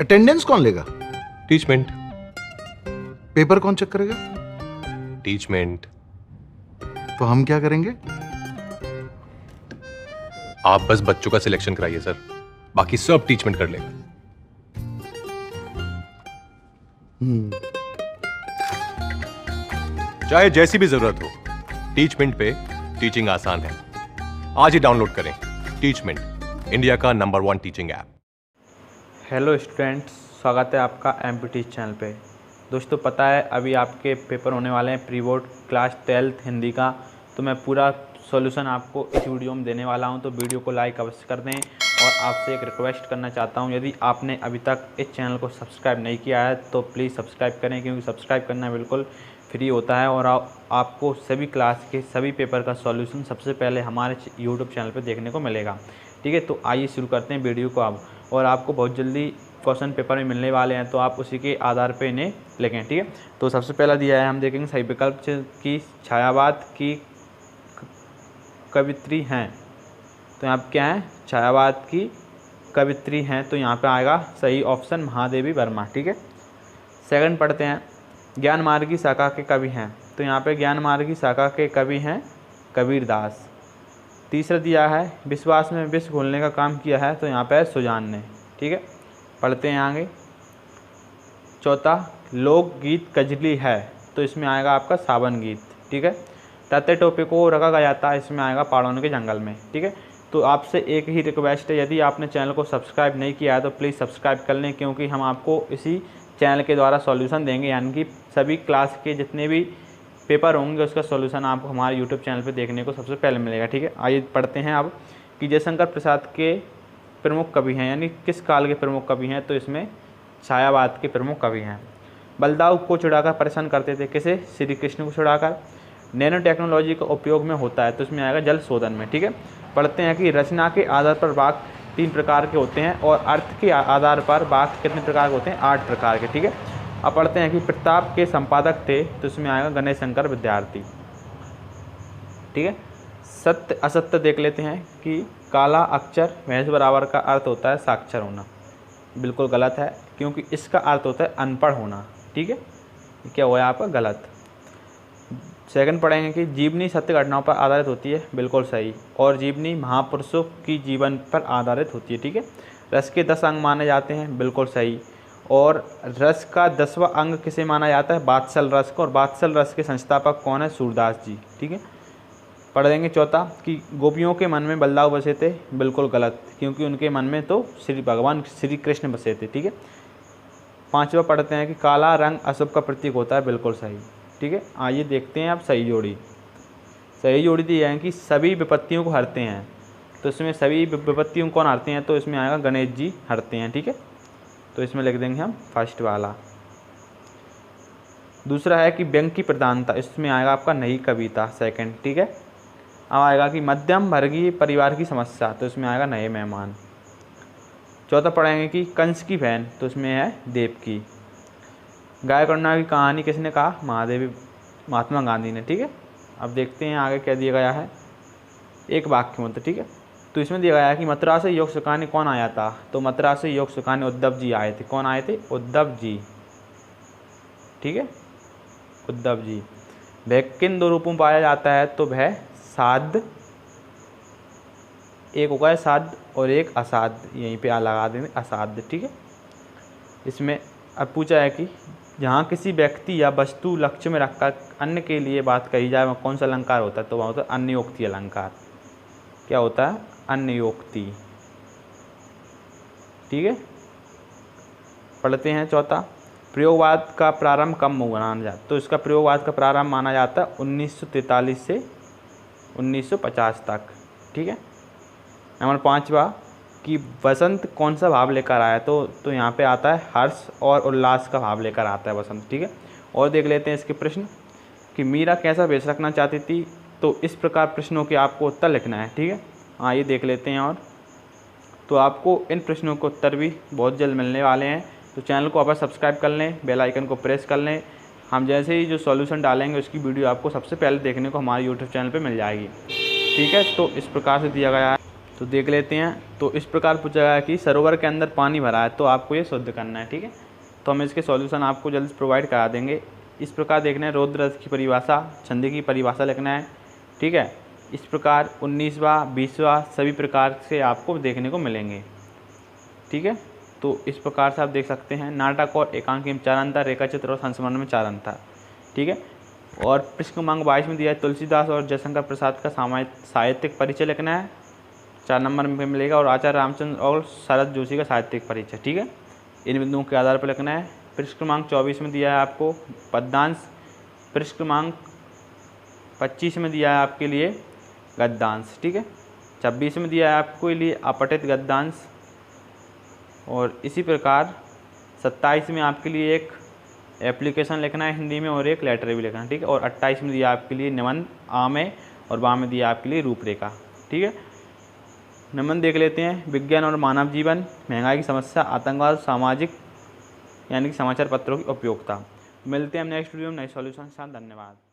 Attendance कौन लेगा? Teachmint. Paper कौन चेक करेगा? टीचमेंट। तो हम क्या करेंगे? आप बस बच्चों का सिलेक्शन कराइए सर, बाकी सब टीचमेंट कर लेगा। चाहे जैसी भी जरूरत हो, टीचमेंट पे टीचिंग आसान है। आज ही डाउनलोड करें टीचमेंट, इंडिया का number 1 teaching app. Hello students, स्वागत है आपका एमपीटी चैनल पे। दोस्तों पता है अभी आपके पेपर होने वाले हैं pre board class 12th Hindi का, तो मैं पूरा सॉल्यूशन आपको इस वीडियो में देने वाला हूं। तो वीडियो को लाइक अवश्य कर दें और आपसे एक रिक्वेस्ट करना चाहता हूं, यदि आपने अभी तक इस चैनल को सब्सक्राइब नहीं किया है तो प्लीज़ सब्सक्राइब करें, क्योंकि सब्सक्राइब करना बिल्कुल फ्री होता है और आपको सभी क्लास के सभी पेपर का सॉल्यूशन सबसे पहले हमारे यूट्यूब चैनल पर देखने को मिलेगा। ठीक है, तो आइए शुरू करते हैं वीडियो को अब। और आपको बहुत जल्दी क्वेश्चन पेपर में मिलने वाले हैं, तो आप उसी के आधार पे इन्हें लिखें। ठीक है, तो सबसे पहला दिया है, हम देखेंगे सही विकल्प की छायावाद की कवित्री हैं। तो यहाँ पे क्या है? छायावाद की कवित्री हैं, तो यहाँ पे आएगा सही ऑप्शन महादेवी वर्मा। ठीक है, सेकंड पढ़ते हैं, ज्ञान मार्ग की शाखा के कवि हैं। तो यहाँ पे ज्ञान मार्ग की शाखा के कवि हैं कबीरदास। तीसरा दिया है, विश्वास में विष घोलने का काम किया है। तो यहाँ पे है सुजान ने। ठीक है, पढ़ते हैं आगे। चौथा, लोकगीत कजली है। तो इसमें आएगा आपका सावन गीत। ठीक है, तत्ते टोपे को रखा गया था, इसमें आएगा पहाड़ों के जंगल में। ठीक है, तो आपसे एक ही रिक्वेस्ट है, यदि आपने चैनल को सब्सक्राइब नहीं किया है तो प्लीज़ सब्सक्राइब कर लें, क्योंकि हम आपको इसी चैनल के द्वारा सॉल्यूशन देंगे, यानी कि सभी क्लास के जितने भी पेपर होंगे उसका सॉल्यूशन आपको हमारे यूट्यूब चैनल पे देखने को सबसे पहले मिलेगा। ठीक है, आइए पढ़ते हैं अब कि जयशंकर प्रसाद के प्रमुख कवि हैं, यानी किस काल के प्रमुख कवि हैं। तो इसमें छायावाद के प्रमुख कवि हैं। बलदाऊ को चिढ़ाकर परेशान करते थे, किसे? श्री कृष्ण को चिढ़ाकर। नैनो टेक्नोलॉजी का उपयोग में होता है, तो इसमें आएगा जल शोधन में। ठीक है, पढ़ते हैं कि रचना के आधार पर वाक्य 3 प्रकार के होते हैं और अर्थ के आधार पर वाक्य कितने प्रकार के होते हैं? 8 प्रकार के। ठीक है, अब पढ़ते हैं कि प्रताप के संपादक थे। तो इसमें आएगा गणेश शंकर विद्यार्थी। ठीक है, सत्य असत्य देख लेते हैं कि काला अक्षर भैंस बराबर का अर्थ होता है साक्षर होना। बिल्कुल गलत है, क्योंकि इसका अर्थ होता है अनपढ़ होना। ठीक है, क्या हुआ यहाँ पर? गलत। सेकंड पढ़ेंगे कि जीवनी सत्य घटनाओं पर आधारित होती है। बिल्कुल सही। और जीवनी महापुरुषों की जीवन पर आधारित होती है। ठीक है, रस के 10 अंग माने जाते हैं। बिल्कुल सही। और रस का 10वां अंग किसे माना जाता है? वात्सल रस को। और वात्सल रस के संस्थापक कौन है? सूरदास जी। ठीक है, पढ़ देंगे चौथा कि गोपियों के मन में बलदाऊ बसे थे। बिल्कुल गलत, क्योंकि उनके मन में तो भगवान श्री कृष्ण बसे थे। ठीक है, पांचवा पढ़ते हैं कि काला रंग अशुभ का प्रतीक होता है। बिल्कुल सही। ठीक है, आइए देखते हैं अब सही जोड़ी। सही जोड़ी दी है कि सभी विपत्तियों को हरते हैं। तो इसमें सभी विपत्तियों को कौन हरते हैं? तो इसमें आएगा गणेश जी हरते हैं। ठीक है, तो इसमें लिख देंगे हम फर्स्ट वाला। दूसरा है कि व्यंग की प्रधानता, इसमें आएगा आपका नई कविता सेकंड। ठीक है, अब आएगा कि मध्यम वर्गीय परिवार की समस्या। तो इसमें आएगा नए मेहमान। चौथा पढ़ेंगे कि कंस की बहन। तो इसमें है देवकी। गाय करुणा की कहानी किसने कहा? महात्मा गांधी ने। ठीक है, अब देखते हैं आगे क्या दिया गया है, एक वाक्य में। ठीक है, तो इसमें दिया गया है कि मथुरा से योग सिखाने कौन आया था? तो मथुरा से योग सिखाने उद्धव जी आए थे। कौन आए थे? उद्धव जी। ठीक है, उद्धव जी। वह किन 2 रूपों में पाया जाता है? तो वह साध, एक होगा साध और एक असाध, यहीं पे लगा देंगे असाध। ठीक है, इसमें अब पूछा है कि जहाँ किसी व्यक्ति या वस्तु लक्ष्य में रखकर अन्य के लिए बात कही जाए वह कौन सा अलंकार होता है? तो वह होता है अन्योक्ति अलंकार। क्या होता है? अन्योक्ति। ठीक है, पढ़ते हैं चौथा, प्रयोगवाद का प्रारंभ कब माना जाता है? तो इसका प्रयोगवाद का प्रारंभ माना जाता है 1943 से 1950 तक। ठीक है, नंबर 5वां कि वसंत कौन सा भाव लेकर आया? तो यहाँ पे आता है हर्ष और उल्लास का भाव लेकर आता है वसंत। ठीक है, और देख लेते हैं इसके प्रश्न कि मीरा कैसा वेश रखना चाहती थी? तो इस प्रकार प्रश्नों के आपको उत्तर लिखना है। ठीक है, आइए देख लेते हैं। और तो आपको इन प्रश्नों के उत्तर भी बहुत जल्द मिलने वाले हैं, तो चैनल को आप सब्सक्राइब कर लें, बेल आइकन को प्रेस कर लें। हम जैसे ही जो सॉल्यूशन डालेंगे उसकी वीडियो आपको सबसे पहले देखने को हमारे यूट्यूब चैनल पर मिल जाएगी। ठीक है, तो इस प्रकार से दिया गया है। तो देख लेते हैं। तो इस प्रकार पूछा गया कि सरोवर के अंदर पानी भरा है तो आपको ये शुद्ध करना है, ठीक है। तो हम इसके सॉल्यूशन आपको जल्द प्रोवाइड करा देंगे। इस प्रकार देखना है रौद्र रस की परिभाषा, छंद की परिभाषा लिखना है, ठीक है। इस प्रकार 19वां 20वां सभी प्रकार से आपको देखने को मिलेंगे, ठीक है। तो इस प्रकार से आप देख सकते हैं नाटक और एकांकी में 4 अंतर, रेखा चित्र और संस्मरण में 4 अंतर, ठीक है। और पृष्ठ क्रमांक 22 में दिया है तुलसीदास और जयशंकर प्रसाद का साहित्यिक परिचय लिखना है, 4 नंबर में मिलेगा। और आचार्य रामचंद्र और शरद जोशी का साहित्यिक परिचय, ठीक है। इन बिंदुओं के आधार पर लिखना है। पृष्ठ क्रमांक 24 में दिया है आपको पद्यांश, पृष्ठ क्रमांक 25 में दिया है आपके लिए गद्यांश, ठीक है। 26 में दिया है आपके लिए अपठित गद्यांश। और इसी प्रकार 27 में आपके लिए एक एप्लीकेशन लिखना है हिंदी में और एक लेटर भी लिखना है, ठीक है। और 28 में दिया आपके लिए निबंध आ में, और बा में दिया आपके लिए रूपरेखा, ठीक है। निबंध देख लेते हैं। विज्ञान और मानव जीवन, महंगाई की समस्या, आतंकवाद, सामाजिक यानी कि समाचार पत्रों की उपयोगिता। मिलते हैं हम नेक्स्ट वीडियो में नए सॉल्यूशन के साथ। धन्यवाद।